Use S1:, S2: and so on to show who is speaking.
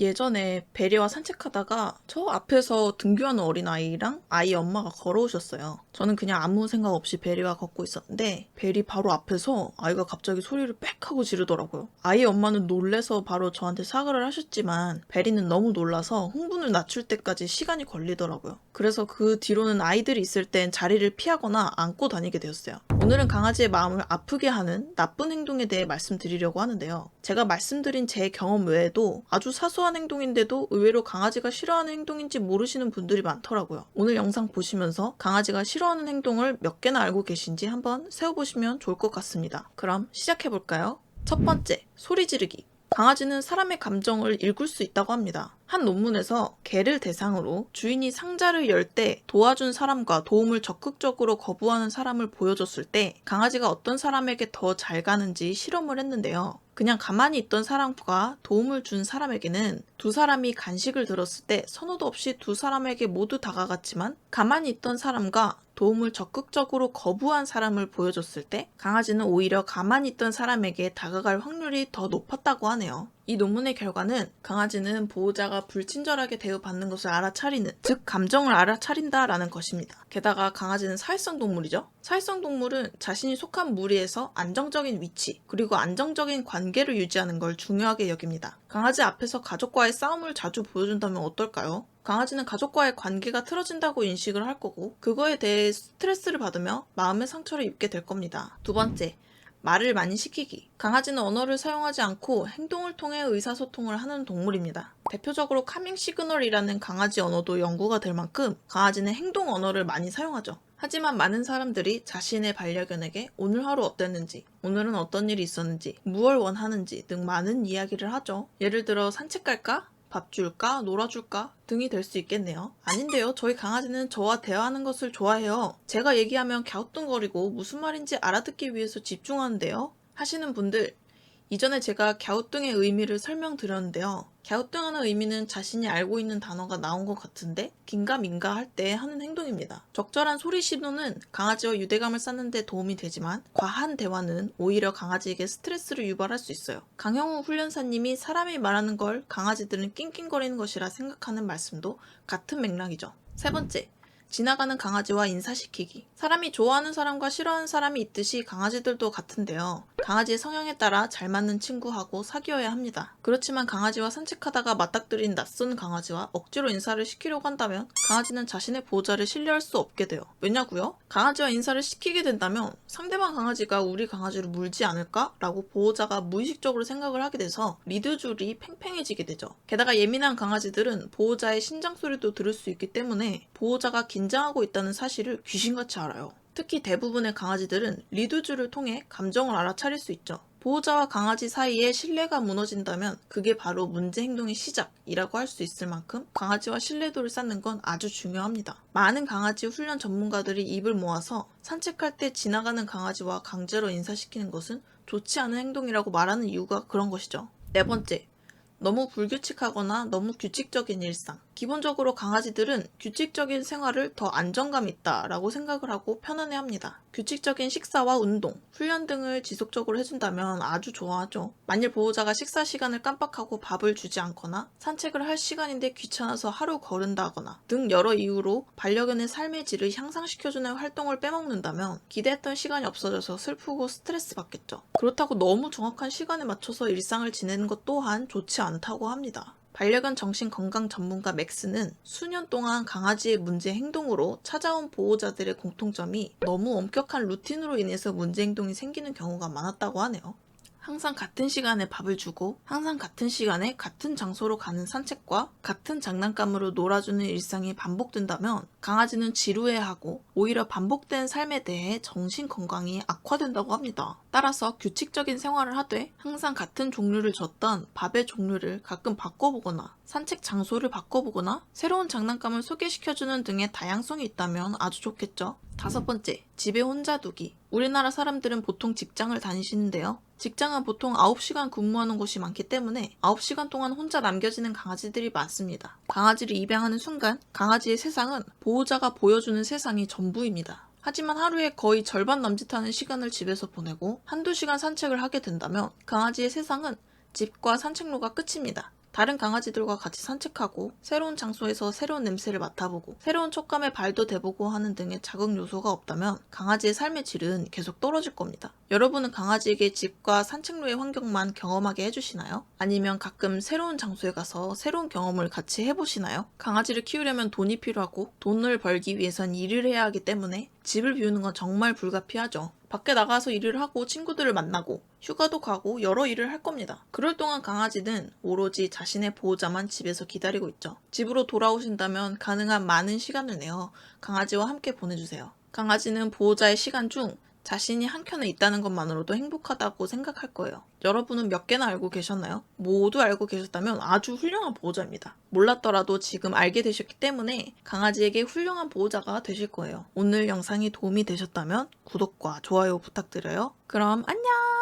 S1: 예전에 베리와 산책하다가 저 앞에서 등교하는 어린아이랑 아이 엄마가 걸어오셨어요. 저는 그냥 아무 생각 없이 베리와 걷고 있었는데 베리 바로 앞에서 아이가 갑자기 소리를 빽 하고 지르더라고요. 아이 엄마는 놀래서 바로 저한테 사과를 하셨지만 베리는 너무 놀라서 흥분을 낮출 때까지 시간이 걸리더라고요. 그래서 그 뒤로는 아이들이 있을 땐 자리를 피하거나 안고 다니게 되었어요. 오늘은 강아지의 마음을 아프게 하는 나쁜 행동에 대해 말씀드리려고 하는데요. 제가 말씀드린 제 경험 외에도 아주 사소한 행동인데도 의외로 강아지가 싫어하는 행동인지 모르시는 분들이 많더라고요. 오늘 영상 보시면서 강아지가 싫어하는 행동을 몇 개나 알고 계신지 한번 세어보시면 좋을 것 같습니다. 그럼 시작해볼까요? 첫 번째, 소리 지르기. 강아지는 사람의 감정을 읽을 수 있다고 합니다. 한 논문에서 개를 대상으로 주인이 상자를 열 때 도와준 사람과 도움을 적극적으로 거부하는 사람을 보여줬을 때 강아지가 어떤 사람에게 더 잘 가는지 실험을 했는데요. 그냥 가만히 있던 사람과 도움을 준 사람에게는 두 사람이 간식을 들었을 때 선호도 없이 두 사람에게 모두 다가갔지만 가만히 있던 사람과 도움을 적극적으로 거부한 사람을 보여줬을 때 강아지는 오히려 가만히 있던 사람에게 다가갈 확률이 더 높았다고 하네요. 이 논문의 결과는 강아지는 보호자가 불친절하게 대우받는 것을 알아차리는, 즉 감정을 알아차린다라는 것입니다. 게다가 강아지는 사회성 동물이죠. 사회성 동물은 자신이 속한 무리에서 안정적인 위치, 그리고 안정적인 관계를 유지하는 걸 중요하게 여깁니다. 강아지 앞에서 가족과의 싸움을 자주 보여준다면 어떨까요? 강아지는 가족과의 관계가 틀어진다고 인식을 할 거고 그거에 대해 스트레스를 받으며 마음의 상처를 입게 될 겁니다. 두 번째, 말을 많이 시키기. 강아지는 언어를 사용하지 않고 행동을 통해 의사소통을 하는 동물입니다. 대표적으로 카밍 시그널이라는 강아지 언어도 연구가 될 만큼 강아지는 행동 언어를 많이 사용하죠. 하지만 많은 사람들이 자신의 반려견에게 오늘 하루 어땠는지, 오늘은 어떤 일이 있었는지, 무엇을 원하는지 등 많은 이야기를 하죠. 예를 들어 산책 갈까? 밥 줄까? 놀아줄까? 등이 될 수 있겠네요. 아닌데요. 저희 강아지는 저와 대화하는 것을 좋아해요. 제가 얘기하면 갸우뚱거리고 무슨 말인지 알아듣기 위해서 집중하는데요. 하시는 분들, 이전에 제가 갸우뚱의 의미를 설명드렸는데요. 갸우뚱하는 의미는 자신이 알고 있는 단어가 나온 것 같은데 긴가민가 할 때 하는 행동입니다. 적절한 소리 신호는 강아지와 유대감을 쌓는 데 도움이 되지만 과한 대화는 오히려 강아지에게 스트레스를 유발할 수 있어요. 강형우 훈련사님이 사람이 말하는 걸 강아지들은 낑낑거리는 것이라 생각하는 말씀도 같은 맥락이죠. 세 번째, 지나가는 강아지와 인사시키기. 사람이 좋아하는 사람과 싫어하는 사람이 있듯이 강아지들도 같은데요. 강아지의 성향에 따라 잘 맞는 친구하고 사귀어야 합니다. 그렇지만 강아지와 산책하다가 맞닥뜨린 낯선 강아지와 억지로 인사를 시키려고 한다면 강아지는 자신의 보호자를 신뢰할 수 없게 돼요. 왜냐고요? 강아지와 인사를 시키게 된다면 상대방 강아지가 우리 강아지를 물지 않을까? 라고 보호자가 무의식적으로 생각을 하게 돼서 리드줄이 팽팽해지게 되죠. 게다가 예민한 강아지들은 보호자의 심장 소리도 들을 수 있기 때문에 보호자가 긴장하고 있다는 사실을 귀신같이 알아요. 특히 대부분의 강아지들은 리드줄을 통해 감정을 알아차릴 수 있죠. 보호자와 강아지 사이에 신뢰가 무너진다면 그게 바로 문제 행동의 시작이라고 할 수 있을 만큼 강아지와 신뢰도를 쌓는 건 아주 중요합니다. 많은 강아지 훈련 전문가들이 입을 모아서 산책할 때 지나가는 강아지와 강제로 인사시키는 것은 좋지 않은 행동이라고 말하는 이유가 그런 것이죠. 네 번째, 너무 불규칙하거나 너무 규칙적인 일상. 기본적으로 강아지들은 규칙적인 생활을 더 안정감 있다라고 생각을 하고 편안해합니다. 규칙적인 식사와 운동, 훈련 등을 지속적으로 해준다면 아주 좋아하죠. 만일 보호자가 식사 시간을 깜빡하고 밥을 주지 않거나 산책을 할 시간인데 귀찮아서 하루 거른다거나 등 여러 이유로 반려견의 삶의 질을 향상시켜주는 활동을 빼먹는다면 기대했던 시간이 없어져서 슬프고 스트레스 받겠죠. 그렇다고 너무 정확한 시간에 맞춰서 일상을 지내는 것 또한 좋지 않다고 합니다. 반려견 정신건강 전문가 맥스는 수년 동안 강아지의 문제 행동으로 찾아온 보호자들의 공통점이 너무 엄격한 루틴으로 인해서 문제 행동이 생기는 경우가 많았다고 하네요. 항상 같은 시간에 밥을 주고 항상 같은 시간에 같은 장소로 가는 산책과 같은 장난감으로 놀아주는 일상이 반복된다면 강아지는 지루해하고 오히려 반복된 삶에 대해 정신건강이 악화된다고 합니다. 따라서 규칙적인 생활을 하되 항상 같은 종류를 줬던 밥의 종류를 가끔 바꿔보거나 산책 장소를 바꿔보거나 새로운 장난감을 소개시켜주는 등의 다양성이 있다면 아주 좋겠죠. 다섯 번째, 집에 혼자 두기. 우리나라 사람들은 보통 직장을 다니시는데요. 직장은 보통 9시간 근무하는 곳이 많기 때문에 9시간 동안 혼자 남겨지는 강아지들이 많습니다. 강아지를 입양하는 순간 강아지의 세상은 보호자가 보여주는 세상이 전부입니다. 하지만 하루에 거의 절반 남짓하는 시간을 집에서 보내고 한두 시간 산책을 하게 된다면 강아지의 세상은 집과 산책로가 끝입니다. 다른 강아지들과 같이 산책하고 새로운 장소에서 새로운 냄새를 맡아보고 새로운 촉감에 발도 대보고 하는 등의 자극 요소가 없다면 강아지의 삶의 질은 계속 떨어질 겁니다. 여러분은 강아지에게 집과 산책로의 환경만 경험하게 해주시나요? 아니면 가끔 새로운 장소에 가서 새로운 경험을 같이 해보시나요? 강아지를 키우려면 돈이 필요하고 돈을 벌기 위해선 일을 해야 하기 때문에 집을 비우는 건 정말 불가피하죠. 밖에 나가서 일을 하고 친구들을 만나고 휴가도 가고 여러 일을 할 겁니다. 그럴 동안 강아지는 오로지 자신의 보호자만 집에서 기다리고 있죠. 집으로 돌아오신다면 가능한 많은 시간을 내어 강아지와 함께 보내주세요. 강아지는 보호자의 시간 중 자신이 한켠에 있다는 것만으로도 행복하다고 생각할 거예요. 여러분은 몇 개나 알고 계셨나요? 모두 알고 계셨다면 아주 훌륭한 보호자입니다. 몰랐더라도 지금 알게 되셨기 때문에 강아지에게 훌륭한 보호자가 되실 거예요. 오늘 영상이 도움이 되셨다면 구독과 좋아요 부탁드려요. 그럼 안녕!